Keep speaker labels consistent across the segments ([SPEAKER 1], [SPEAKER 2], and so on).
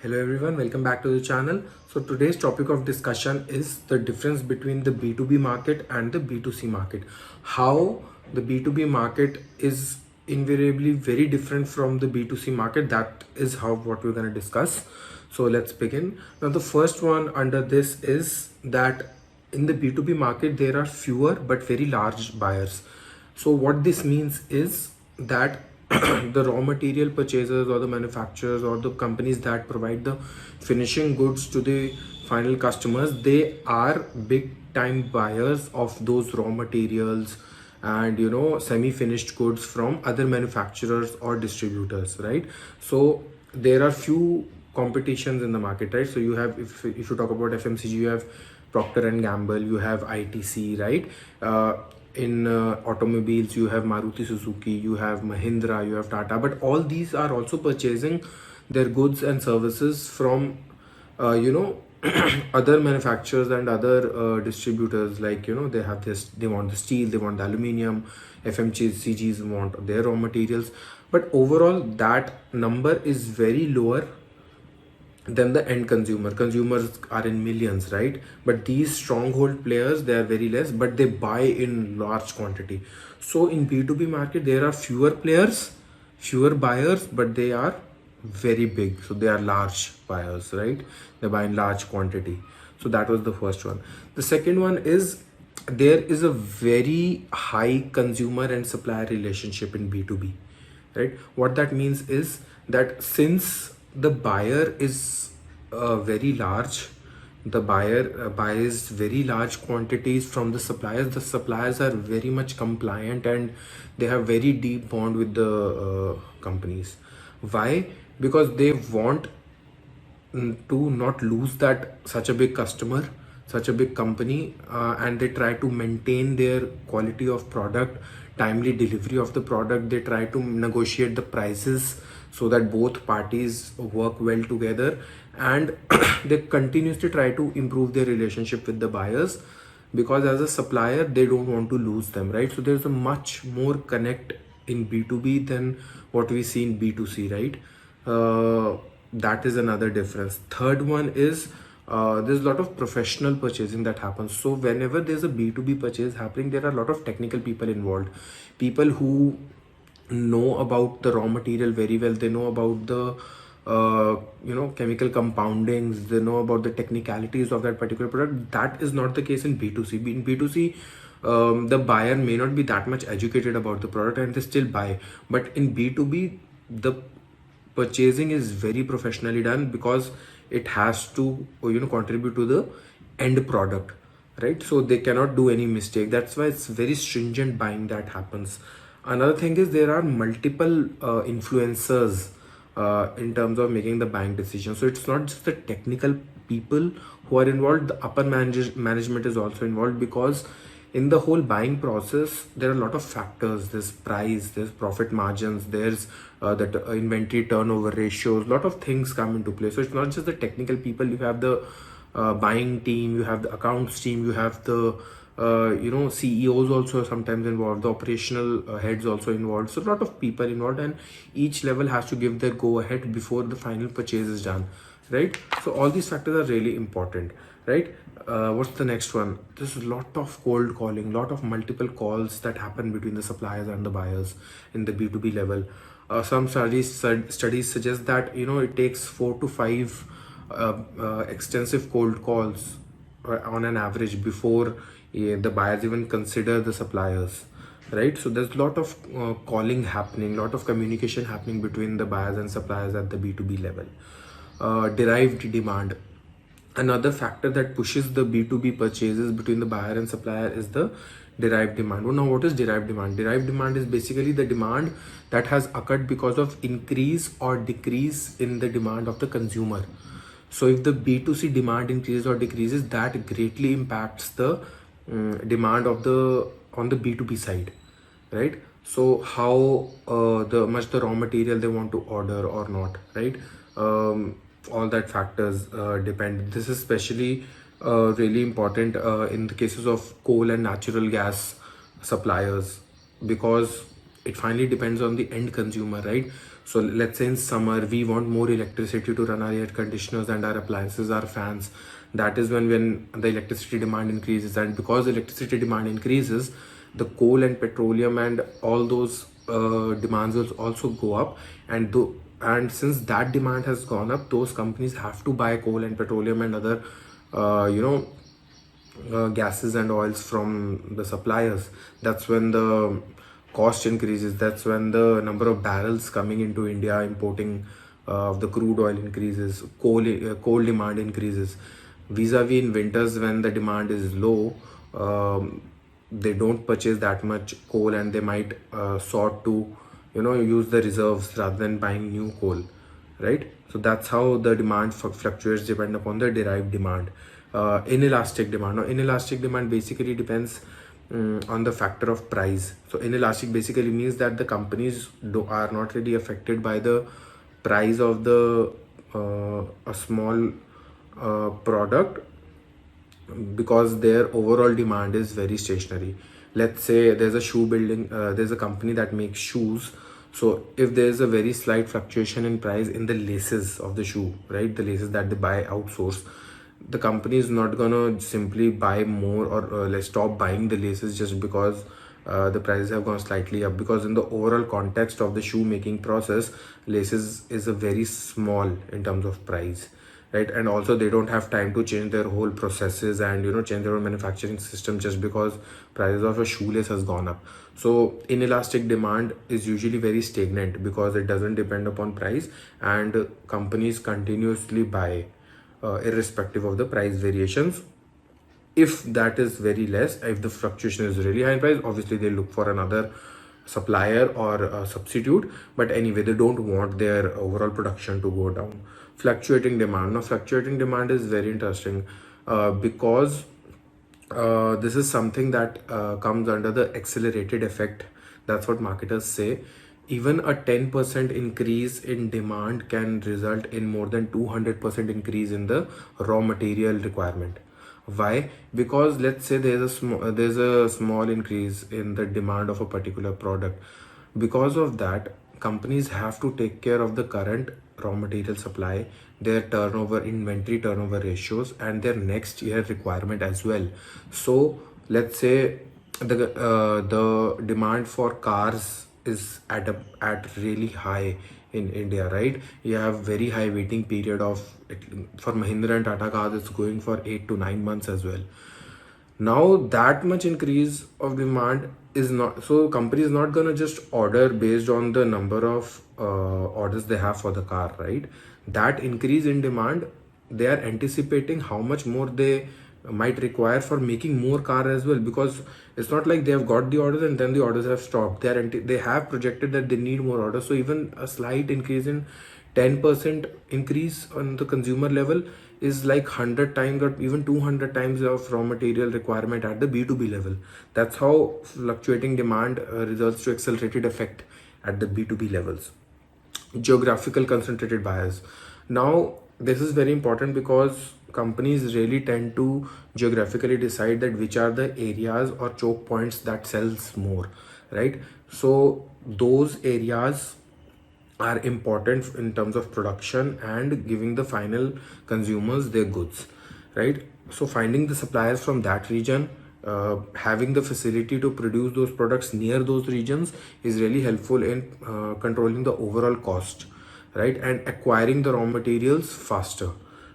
[SPEAKER 1] Hello everyone, welcome back to the channel. So today's topic of discussion is the difference between the B2B market and the B2C market. How the B2B market is invariably very different from the B2C market. That is what we're going to discuss. So let's begin. Now the first one under this is that in the B2B market there are fewer but very large buyers. So what this means is that the raw material purchasers or the manufacturers or the companies that provide the finishing goods to the final customers, they are big time buyers of those raw materials and semi-finished goods from other manufacturers or distributors, right? So there are few competitions in the market, right? So you have, if you talk about FMCG, you have Procter and Gamble, you have ITC, right? In automobiles, you have Maruti Suzuki, you have Mahindra, you have Tata, but all these are also purchasing their goods and services from other manufacturers and other distributors. Like they have this, they want the steel, they want the aluminium, FMCGs want their raw materials, but overall that number is very lower than the end consumers are in millions, right? But these stronghold players, they are very less, but they buy in large quantity. So in B2B market there are fewer players, fewer buyers, but they are very big, so they are large buyers, right? They buy in large quantity. So that was the first one. The second one is there is a very high consumer and supplier relationship in B2B, right? What that means is that since the buyer is very large, the buyer buys very large quantities from the suppliers are very much compliant and they have very deep bond with the companies. Why? Because they want to not lose that such a big customer, such a big company, and they try to maintain their quality of product, timely delivery of the product. They try to negotiate the prices so that both parties work well together, and they continuously try to improve their relationship with the buyers, because as a supplier they don't want to lose them, right? So there's a much more connect in B2B than what we see in B2C, right? That is another difference. Third one is there's a lot of professional purchasing that happens. So whenever there's a B2B purchase happening, there are a lot of technical people involved, people who know about the raw material very well. They know about the chemical compoundings, they know about the technicalities of that particular product. That is not the case in B2C. In B2C, the buyer may not be that much educated about the product and they still buy. But in B2B, the purchasing is very professionally done, because it has to contribute to the end product, right? So they cannot do any mistake. That's why it's very stringent buying that happens. Another thing is there are multiple influencers in terms of making the buying decision. So it's not just the technical people who are involved, the upper management is also involved, because in the whole buying process there are a lot of factors. There's price, there's profit margins, there's the inventory turnover ratios, a lot of things come into play. So it's not just the technical people. You have the buying team, you have the accounts team, you have the CEOs also sometimes involved, the operational heads also involved. So a lot of people involved, and each level has to give their go ahead before the final purchase is done, right? So all these factors are really important, right? What's the next one? There's a lot of cold calling, lot of multiple calls that happen between the suppliers and the buyers in the B2B level. Some studies suggest that it takes 4 to 5 extensive cold calls on an average before the buyers even consider the suppliers, right? So there's a lot of calling happening, lot of communication happening between the buyers and suppliers at the B2B level. Derived demand, another factor that pushes the B2B purchases between the buyer and supplier, is the derived demand. Well, now what is derived demand? Derived demand is basically the demand that has occurred because of increase or decrease in the demand of the consumer. So if the B2C demand increases or decreases, that greatly impacts the demand of the on the B2B side, right? So how the much the raw material they want to order or not, right? All that factors depend. This is especially really important in the cases of coal and natural gas suppliers, because it finally depends on the end consumer, right? So let's say in summer we want more electricity to run our air conditioners and our appliances, our fans. That is when the electricity demand increases, and because electricity demand increases, the coal and petroleum and all those demands will also go up. And since that demand has gone up, those companies have to buy coal and petroleum and other uh, you know gases and oils from the suppliers. That's when the cost increases. That's when the number of barrels coming into India importing of the crude oil increases. Coal demand increases. Vis-a-vis in winters when the demand is low, they don't purchase that much coal, and they might sort to use the reserves rather than buying new coal, right? So that's how the demand fluctuates depend upon the derived demand. Inelastic demand. Now, inelastic demand basically depends on the factor of price. So inelastic basically means that the companies are not really affected by the price of the a small product, because their overall demand is very stationary. Let's say there's a company that makes shoes. So if there's a very slight fluctuation in price in the laces of the shoe, right, the laces that they buy outsource, the company is not gonna simply buy more, or let's stop buying the laces just because the prices have gone slightly up, because in the overall context of the shoe making process, laces is a very small in terms of price, right? And also they don't have time to change their whole processes and change their whole manufacturing system just because prices of a shoelace has gone up. So inelastic demand is usually very stagnant because it doesn't depend upon price, and companies continuously buy irrespective of the price variations. If that is very less, if the fluctuation is really high in price, obviously they look for another supplier or a substitute, but anyway they don't want their overall production to go down. Fluctuating demand. Now fluctuating demand is very interesting because this is something that comes under the accelerated effect. That's what marketers say. Even a 10% increase in demand can result in more than 200% increase in the raw material requirement. Why? Because let's say there's a small increase in the demand of a particular product. Because of that, companies have to take care of the current raw material supply, their inventory turnover ratios, and their next year requirement as well. So let's say the demand for cars is at really high in India, right? You have very high waiting period of for Mahindra and Tata cars. It's going for 8 to 9 months as well. Now that much increase of demand is not, so company is not gonna just order based on the number of orders they have for the car, right? That increase in demand, they are anticipating how much more they might require for making more car as well, because it's not like they have got the orders and then the orders have stopped. They have projected that they need more orders. So even a slight increase in 10% increase on the consumer level is like 100 times or even 200 times of raw material requirement at the B2B level. That's how fluctuating demand results to accelerated effect at the B2B levels. Geographical concentrated buyers. Now this is very important because companies really tend to geographically decide that which are the areas or choke points that sells more, right? So those areas are important in terms of production and giving the final consumers their goods, right? So finding the suppliers from that region, having the facility to produce those products near those regions is really helpful in controlling the overall cost, right? And acquiring the raw materials faster.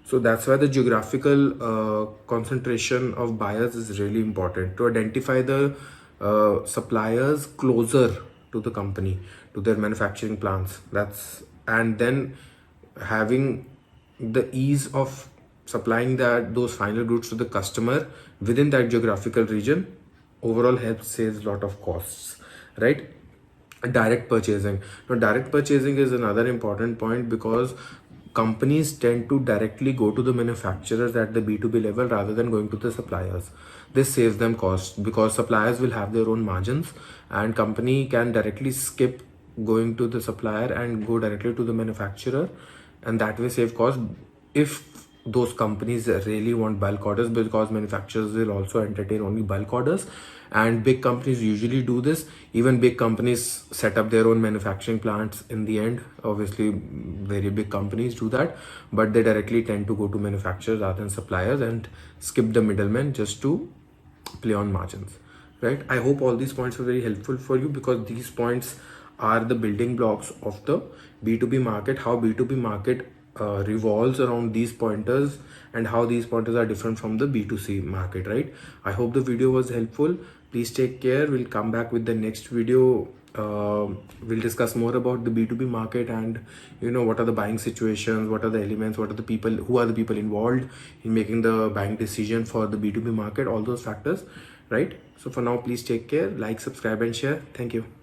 [SPEAKER 1] So that's why the geographical concentration of buyers is really important to identify the suppliers closer to the company, to their manufacturing plants. That's and then having the ease of supplying those final goods to the customer within that geographical region overall helps saves a lot of costs, right? Direct purchasing. Now direct purchasing is another important point because companies tend to directly go to the manufacturers at the B2B level rather than going to the suppliers. This saves them cost because suppliers will have their own margins, and company can directly skip going to the supplier and go directly to the manufacturer, and that way save cost. If those companies really want bulk orders, because manufacturers will also entertain only bulk orders, and big companies usually do this. Even big companies set up their own manufacturing plants in the end. Obviously very big companies do that, but they directly tend to go to manufacturers rather than suppliers and skip the middlemen just to play on margins, right? I hope all these points were very helpful for you, because these points are the building blocks of the B2B market, how B2B market revolves around these pointers, and how these pointers are different from the B2C market, right? I hope the video was helpful. Please take care. We'll come back with the next video. We'll discuss more about the B2B market, and what are the buying situations, what are the elements, what are the people, who are the people involved in making the buying decision for the B2B market, all those factors, right? So for now, please take care, like, subscribe and share. Thank you.